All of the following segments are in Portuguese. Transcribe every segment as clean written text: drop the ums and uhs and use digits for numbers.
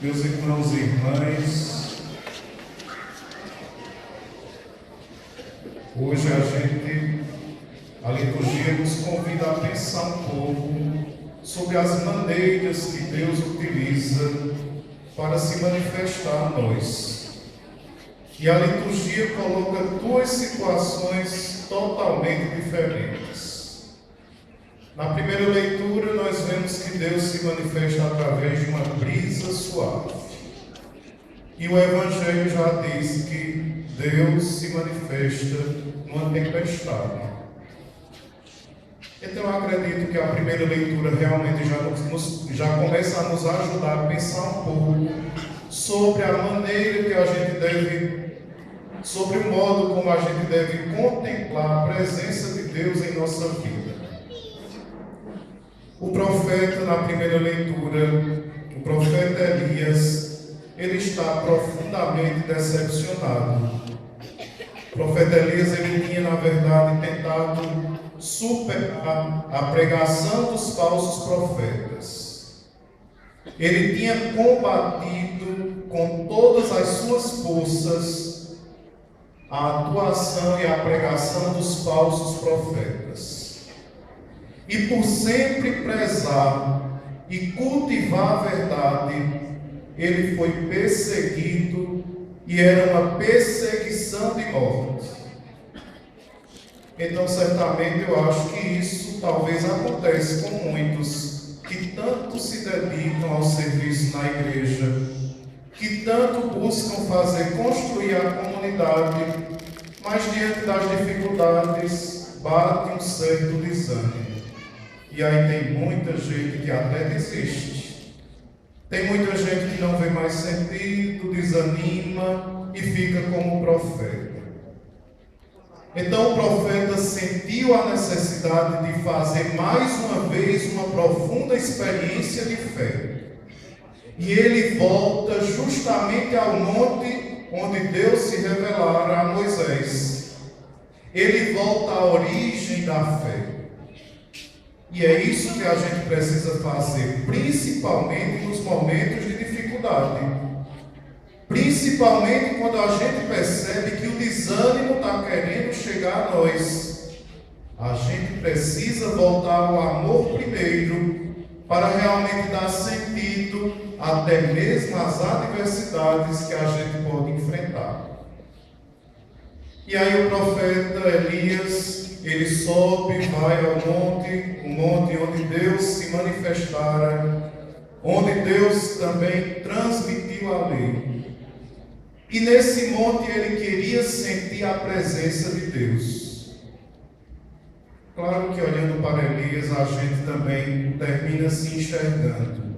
Meus irmãos e irmãs, hoje a liturgia nos convida a pensar um pouco sobre as maneiras que Deus utiliza para se manifestar a nós. E a liturgia coloca duas situações totalmente diferentes. Na primeira leitura, nós vemos que Deus se manifesta através de uma brisa suave. E o Evangelho já diz que Deus se manifesta numa tempestade. Então, eu acredito que a primeira leitura realmente já começa a nos ajudar a pensar um pouco sobre a maneira que a gente deve, sobre o modo como a gente deve contemplar a presença de Deus em nossa vida. O profeta, na primeira leitura, o profeta Elias, ele está profundamente decepcionado. O profeta Elias, ele tinha, na verdade, tentado superar a pregação dos falsos profetas. Ele tinha combatido com todas as suas forças a atuação e a pregação dos falsos profetas. E por sempre prezar e cultivar a verdade, ele foi perseguido e era uma perseguição de morte. Então, certamente, eu acho que isso talvez acontece com muitos que tanto se dedicam ao serviço na igreja, que tanto buscam construir a comunidade, mas diante das dificuldades bate um certo desânimo. E aí tem muita gente que até desiste. Tem muita gente que não vê mais sentido, desanima e fica como profeta. Então o profeta sentiu a necessidade de fazer mais uma vez uma profunda experiência de fé. E ele volta justamente ao monte onde Deus se revelara a Moisés. Ele volta à origem da fé. E é isso que a gente precisa fazer, principalmente nos momentos de dificuldade. Principalmente quando a gente percebe que o desânimo está querendo chegar a nós. A gente precisa voltar ao amor primeiro, para realmente dar sentido até mesmo às adversidades que a gente pode enfrentar. E aí o profeta Elias, ele sobe, vai ao monte, o monte onde Deus se manifestara, onde Deus também transmitiu a lei. E nesse monte ele queria sentir a presença de Deus. Claro que olhando para Elias, a gente também termina se enxergando.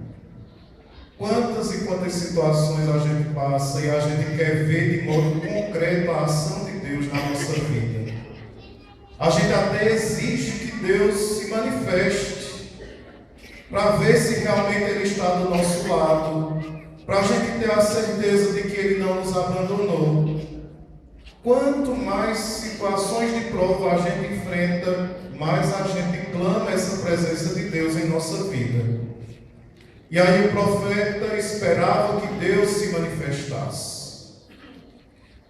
Quantas e quantas situações a gente passa e a gente quer ver de modo concreto a ação de Deus na nossa vida. A gente até exige que Deus se manifeste, para ver se realmente Ele está do nosso lado, para a gente ter a certeza de que Ele não nos abandonou. Quanto mais situações de prova a gente enfrenta, mais a gente clama essa presença de Deus em nossa vida. E aí o profeta esperava que Deus se manifestasse.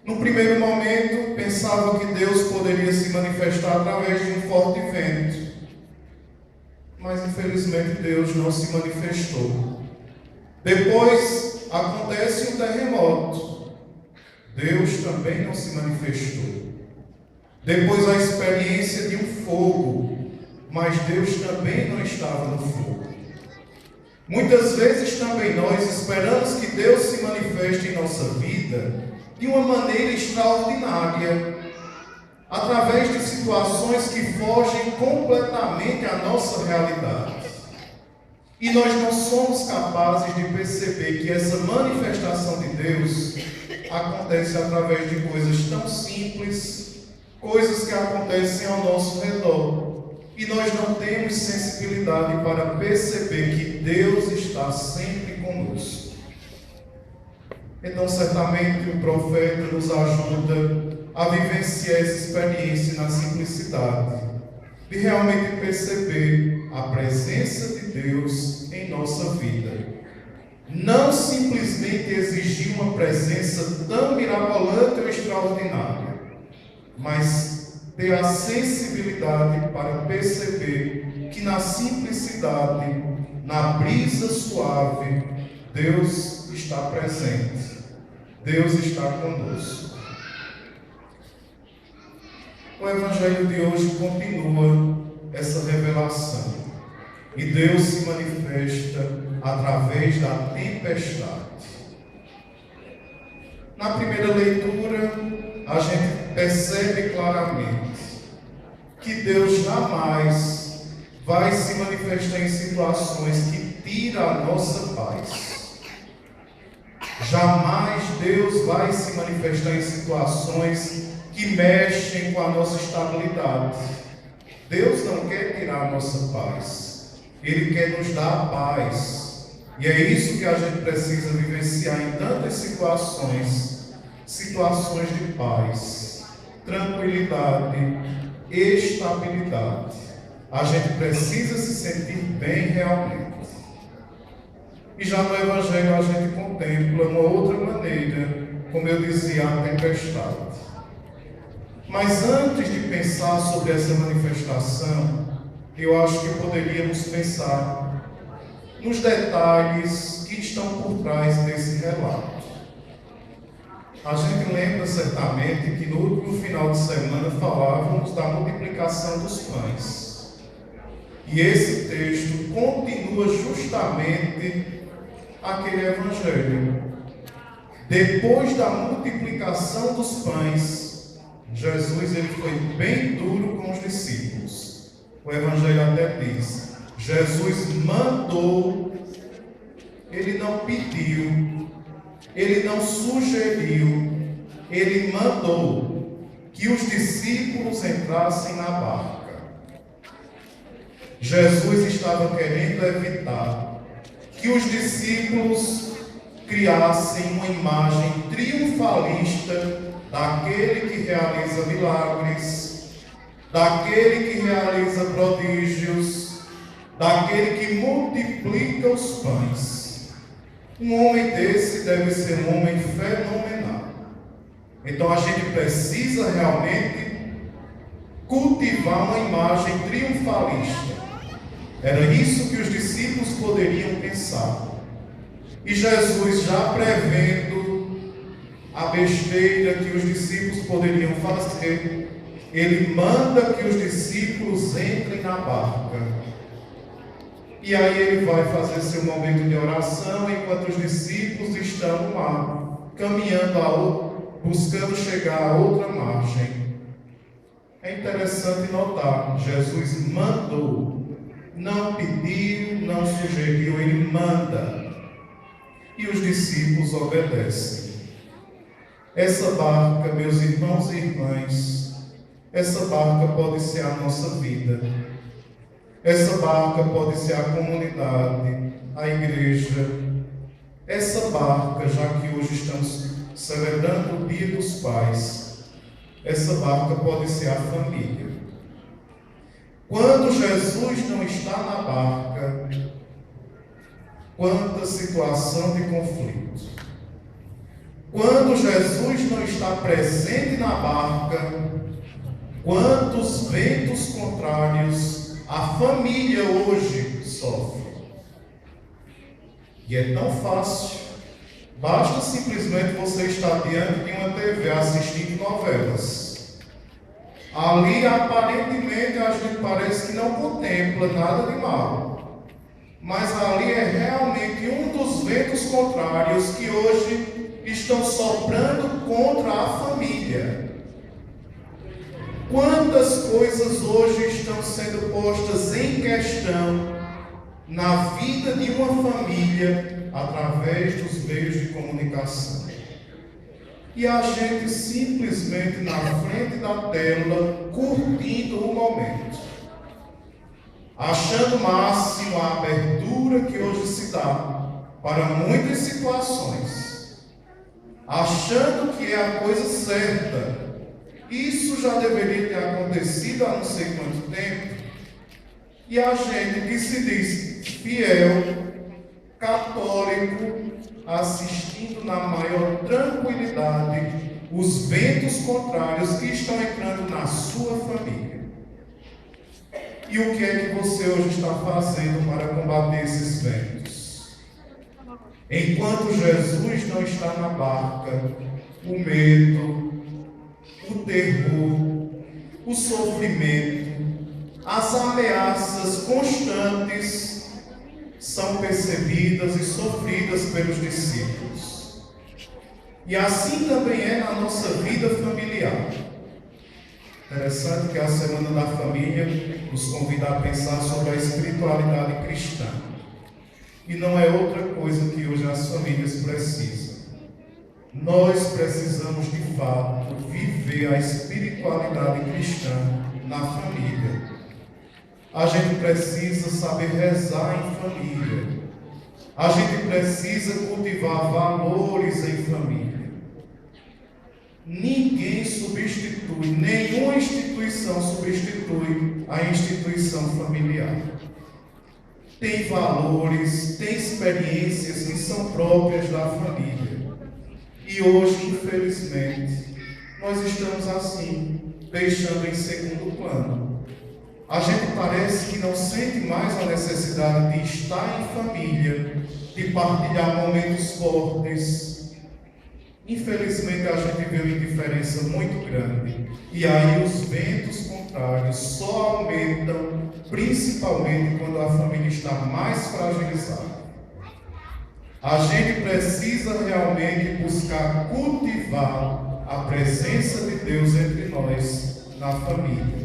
No primeiro momento, pensava que Deus poderia se manifestar através de um forte vento. Mas, infelizmente, Deus não se manifestou. Depois, acontece um terremoto. Deus também não se manifestou. Depois, a experiência de um fogo. Mas Deus também não estava no fogo. Muitas vezes também nós esperamos que Deus se manifeste em nossa vida de uma maneira extraordinária, através de situações que fogem completamente à nossa realidade. E nós não somos capazes de perceber que essa manifestação de Deus acontece através de coisas tão simples, coisas que acontecem ao nosso redor. E nós não temos sensibilidade para perceber que Deus está sempre conosco. Então, certamente, o profeta nos ajuda a vivenciar essa experiência na simplicidade, de realmente perceber a presença de Deus em nossa vida. não simplesmente exigir uma presença tão mirabolante ou extraordinária, mas ter a sensibilidade para perceber que na simplicidade, na brisa suave, Deus está presente, Deus está conosco. O Evangelho de hoje continua essa revelação e Deus se manifesta através da tempestade. Na primeira leitura, a gente percebe claramente que Deus jamais vai se manifestar em situações que tiram a nossa paz. Jamais Deus vai se manifestar em situações que mexem com a nossa estabilidade. Deus não quer tirar a nossa paz. Ele quer nos dar a paz. E é isso que a gente precisa vivenciar em tantas situações. Situações de paz, tranquilidade, estabilidade. A gente precisa se sentir bem realmente. E já no Evangelho a gente contempla uma outra maneira, como eu dizia, a tempestade. Mas antes de pensar sobre essa manifestação, eu acho que poderíamos pensar nos detalhes que estão por trás desse relato. A gente lembra certamente que no último final de semana falávamos da multiplicação dos pães. E esse texto continua justamente aquele evangelho. Depois da multiplicação dos pães, Jesus ele foi bem duro com os discípulos. O evangelho até diz: Jesus mandou, ele não pediu, ele não sugeriu, ele mandou que os discípulos entrassem na barca. Jesus estava querendo evitar que os discípulos criassem uma imagem triunfalista daquele que realiza milagres, daquele que realiza prodígios, daquele que multiplica os pães. Um homem desse deve ser um homem fenomenal. Então a gente precisa realmente cultivar uma imagem triunfalista. Era isso que os discípulos poderiam pensar. E Jesus, já prevendo a besteira que os discípulos poderiam fazer, ele manda que os discípulos entrem na barca. E aí ele vai fazer seu momento de oração enquanto os discípulos estão no mar, caminhando buscando chegar a outra margem. É interessante notar, Jesus mandou, não pediu, não sugeriu, ele manda. E os discípulos obedecem. Essa barca, meus irmãos e irmãs, essa barca pode ser a nossa vida. Essa barca pode ser a comunidade, a igreja. Essa barca, já que hoje estamos celebrando o Dia dos Pais, essa barca pode ser a família. Quando Jesus não está na barca, quanta situação de conflito. Quando Jesus não está presente na barca, quantos ventos contrários a família hoje sofre. E é tão fácil. Basta simplesmente você estar diante de uma TV assistindo novelas. Ali, aparentemente, a gente parece que não contempla nada de mal. Mas ali é realmente um dos ventos contrários que hoje estão soprando contra a família. Quantas coisas hoje estão sendo postas em questão na vida de uma família através dos meios de comunicação. E a gente simplesmente na frente da tela, curtindo o momento, achando máximo a abertura que hoje se dá para muitas situações, achando que é a coisa certa. Isso já deveria ter acontecido há não sei quanto tempo. E a gente que se diz fiel, católico, assistindo na maior tranquilidade os ventos contrários que estão entrando na sua família. E o que é que você hoje está fazendo para combater esses ventos? Enquanto Jesus não está na barca, o medo, o terror, o sofrimento, as ameaças constantes são percebidas e sofridas pelos discípulos. E assim também é na nossa vida familiar. Interessante que a Semana da Família nos convida a pensar sobre a espiritualidade cristã. E não é outra coisa que hoje as famílias precisam. Nós precisamos, de fato, viver a espiritualidade cristã na família. A gente precisa saber rezar em família. A gente precisa cultivar valores em família. Ninguém substitui, nenhuma instituição substitui a instituição familiar. Tem valores, tem experiências que são próprias da família. E hoje, infelizmente, nós estamos assim, deixando em segundo plano. A gente parece que não sente mais a necessidade de estar em família, de partilhar momentos fortes. Infelizmente, a gente vê uma indiferença muito grande. E aí os ventos contrários só aumentam, principalmente quando a família está mais fragilizada. A gente precisa realmente buscar cultivar a presença de Deus entre nós na família.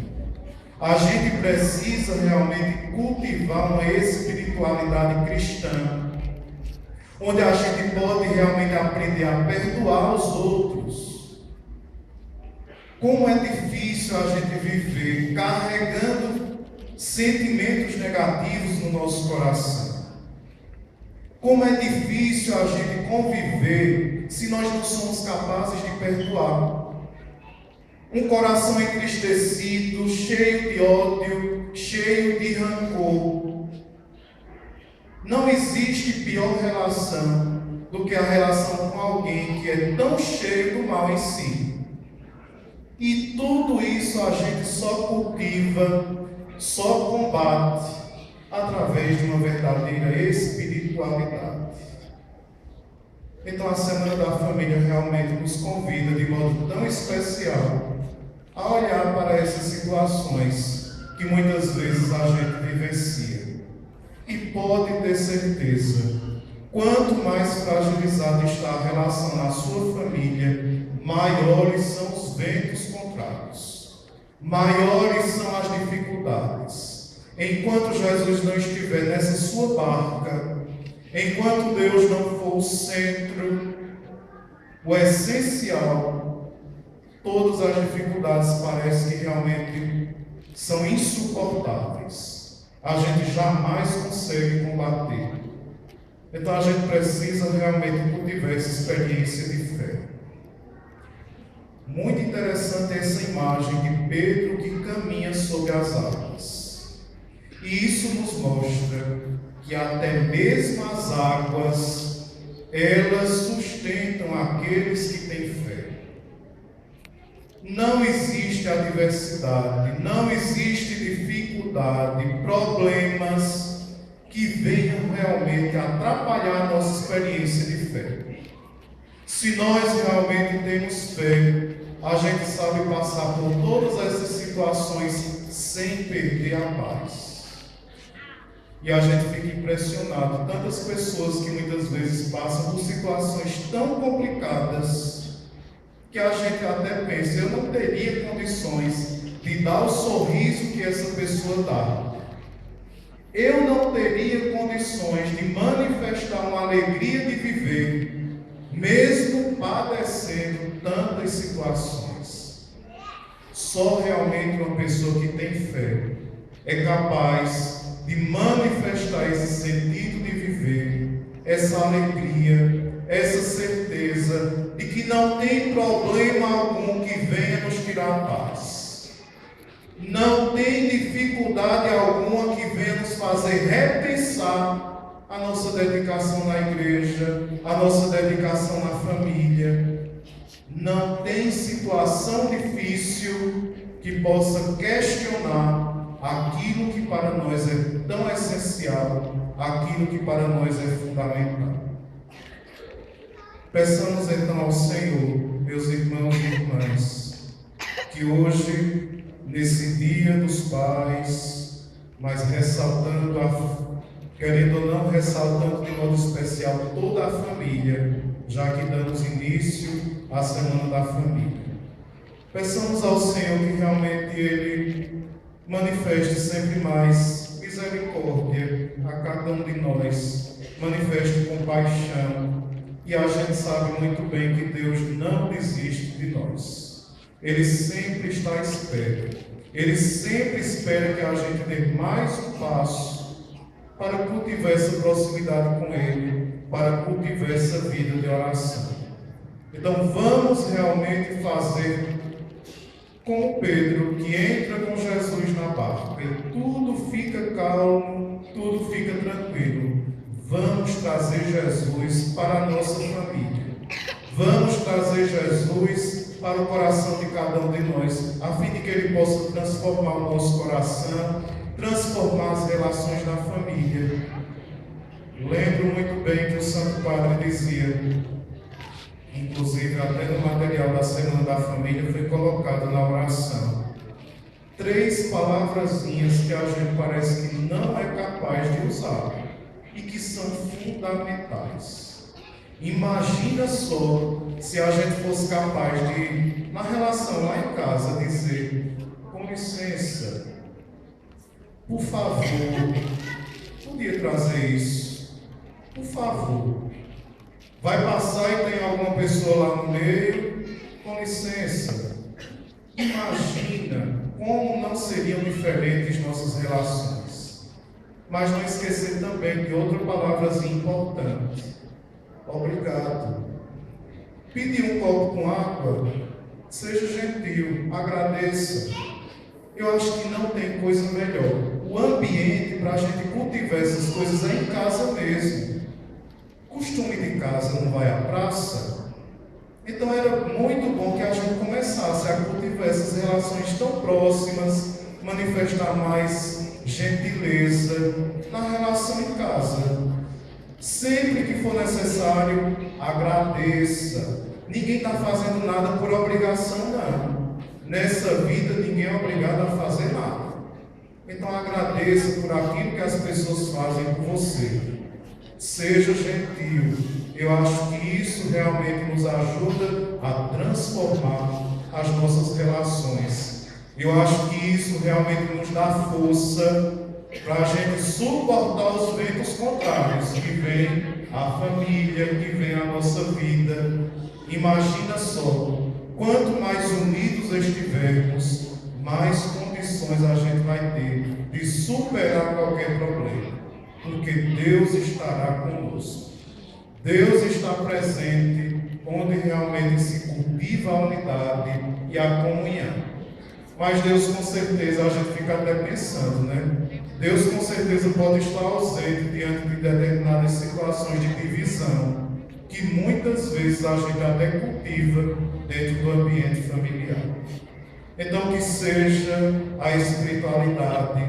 A gente precisa realmente cultivar uma espiritualidade cristã, onde a gente pode realmente aprender a perdoar os outros. Como é difícil a gente viver carregando sentimentos negativos no nosso coração. Como é difícil a gente conviver se nós não somos capazes de perdoar. Um coração entristecido, cheio de ódio, cheio de rancor. Não existe pior relação do que a relação com alguém que é tão cheio do mal em si. E tudo isso a gente só cultiva, só combate através de uma verdadeira espiritualidade. Então a Semana da Família realmente nos convida de modo tão especial a olhar para essas situações que muitas vezes a gente vivencia. E pode ter certeza, quanto mais fragilizada está a relação na sua família, maiores são os ventos contrários, maiores são as dificuldades. Enquanto Jesus não estiver nessa sua barca, enquanto Deus não for o centro, o essencial, todas as dificuldades parecem que realmente são insuportáveis. A gente jamais consegue combater. Então a gente precisa realmente cultivar essa experiência de fé. Muito interessante essa imagem de Pedro que caminha sobre as águas. E isso nos mostra que até mesmo as águas, elas sustentam aqueles que têm fé. Não existe adversidade, não existe dificuldade, problemas que venham realmente atrapalhar a nossa experiência de fé. Se nós realmente temos fé, a gente sabe passar por todas essas situações sem perder a paz. E a gente fica impressionado, tantas pessoas que muitas vezes passam por situações tão complicadas, que a gente até pensa, eu não teria condições de dar o sorriso que essa pessoa dá. Eu não teria condições de manifestar uma alegria de viver, mesmo padecendo tantas situações. Só realmente uma pessoa que tem fé é capaz de manifestar esse sentido de viver, essa alegria, essa certeza de que não tem problema algum que venha nos tirar a paz. Não tem dificuldade alguma que venha nos fazer repensar a nossa dedicação na igreja, a nossa dedicação na família. Não tem situação difícil que possa questionar aquilo que para nós é tão essencial, aquilo que para nós é fundamental. Peçamos então ao Senhor, meus irmãos e irmãs, que hoje, nesse Dia dos Pais, mas querendo ou não, ressaltando de modo especial toda a família, já que damos início à Semana da Família. Peçamos ao Senhor que realmente Ele manifeste sempre mais misericórdia a cada um de nós, manifeste compaixão. E a gente sabe muito bem que Deus não desiste de nós. Ele sempre está à espera. Ele sempre espera que a gente dê mais um passo para cultivar essa proximidade com Ele, para cultivar essa vida de oração. Então vamos realmente fazer como Pedro, que entra com Jesus na barca e tudo fica calmo, tudo fica tranquilo. Vamos trazer Jesus para a nossa família. Vamos trazer Jesus para o coração de cada um de nós, a fim de que Ele possa transformar o nosso coração, transformar as relações na família. Lembro muito bem que o Santo Padre dizia, inclusive até no material da Semana da Família foi colocado na oração, 3 palavrazinhas que a gente parece que não é capaz de usar e que são fundamentais. Imagina só se a gente fosse capaz de, na relação lá em casa, dizer: com licença, por favor, podia trazer isso, por favor. Vai passar e tem alguma pessoa lá no meio, com licença. Imagina como não seriam diferentes nossas relações. Mas não esquecer também de outra palavrazinha importante: obrigado. Pedir um copo com água, seja gentil, agradeça. Eu acho que não tem coisa melhor. O ambiente para a gente cultivar essas coisas é em casa mesmo. Costume de casa não vai à praça. Então era muito bom que a gente começasse a cultivar essas relações tão próximas, manifestar mais gentileza na relação em casa. Sempre que for necessário, agradeça. Ninguém está fazendo nada por obrigação, não. Nessa vida ninguém é obrigado a fazer nada. Então agradeça por aquilo que as pessoas fazem por você. Seja gentil. Eu acho que isso realmente nos ajuda a transformar as nossas relações. Eu acho que isso realmente nos dá força para a gente suportar os ventos contrários que vem a família, que vem a nossa vida. Imagina só, quanto mais unidos estivermos, mais condições a gente vai ter de superar qualquer problema, porque Deus estará conosco. Deus está presente onde realmente se cultiva a unidade e a comunhão. Mas Deus, com certeza, a gente fica até pensando, né? Deus, com certeza, pode estar ausente diante de determinadas situações de divisão, que muitas vezes a gente até cultiva dentro do ambiente familiar. Então, que seja a espiritualidade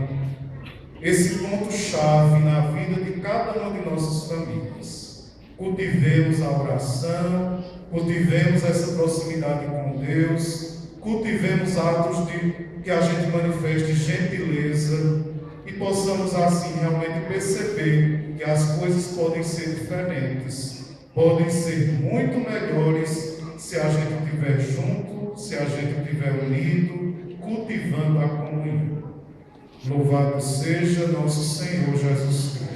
esse ponto-chave na vida de cada uma de nossas famílias. Cultivemos a oração, cultivemos essa proximidade com Deus, cultivemos atos de que a gente manifeste gentileza e possamos assim realmente perceber que as coisas podem ser diferentes, podem ser muito melhores se a gente estiver junto, se a gente estiver unido, cultivando a comunhão. Louvado seja nosso Senhor Jesus Cristo.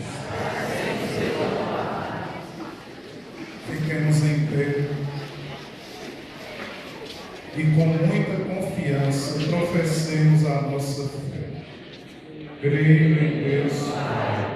Fiquemos em pé e com muita confiança professemos a nossa fé. Creio em Deus Pai,